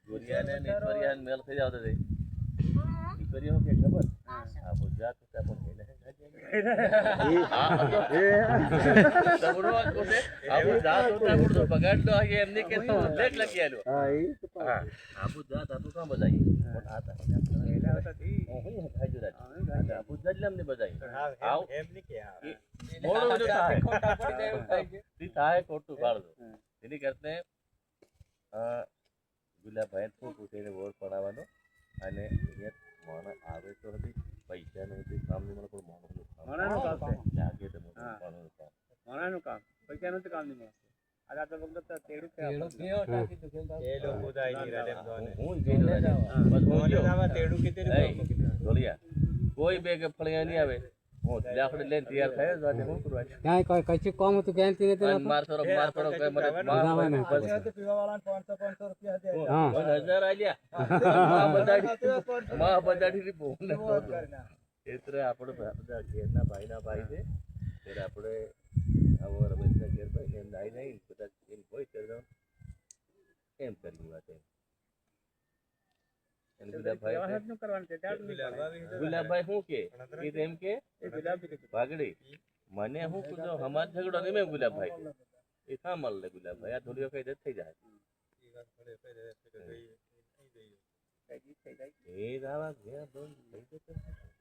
ચોરિયાને ને ઈશ્વરિયાને મેલ થઈ જાવ તો ઈશ્વરિયા હું કે ખબર આ ગુજરાત હતા પણ એને આબુ જાત હોતા પડતો બગાડ તો આગે એમને કે તો લેટ લખી આલ્યો હા એ તો હા આબુ જાત આબુ કાં બજાઈ પણ આ તા હું ખાઈ જરા આબુ જાત લમને બજાઈ આવ એમને કે મોડો જો થાય ખોટા પડી જાય થાય તી થાય ખોટું કાઢો એની કરતે ગુલાબભાઈ શું પૂછીને વોટ પડાવવાનો અને મોણા આવે તો હતી પૈસાનું હતું કામ નહીં મળે પણ મોણાનું કામ લાગે તો મોણાનું કામ પૈસાનું તો કામ નહીં મળે આ તો વખત તેડું કે એ લોકો જાય ની રડે હું તેડું કે ઢોલિયા કોઈ બે કે ફળિયા નહીં આવે હું લાકડી લઈને તૈયાર થાય જ વાતે શું કરવા ક્યાંય કોઈ કચ્છું કામ હતું ક્યાંય નથી માર થોડો કે મને પીવાવાળા 500 રૂપિયા દે હા 1000 આલ્યા માં બજાડી બોને એટલે આપણે બધા ઘેરના ભાઈના ભાઈ છે ત્યારે આપણે આવો રમેશના ઘેર ભાઈ એમ નાઈ નહીં બધા એમ હોય ત્યારે એમ કરી વાત એમ ગુલાબભાઈ શું કે એમ કે ભાગડી મને શું કીધું હમાર ઝઘડો નહીં મેં ગુલાબભાઈ કે એ શા મળે ગુલાબભાઈ આ થોડી વખત થઈ જાય એ દાવા ગયા બંધ થઈ જશે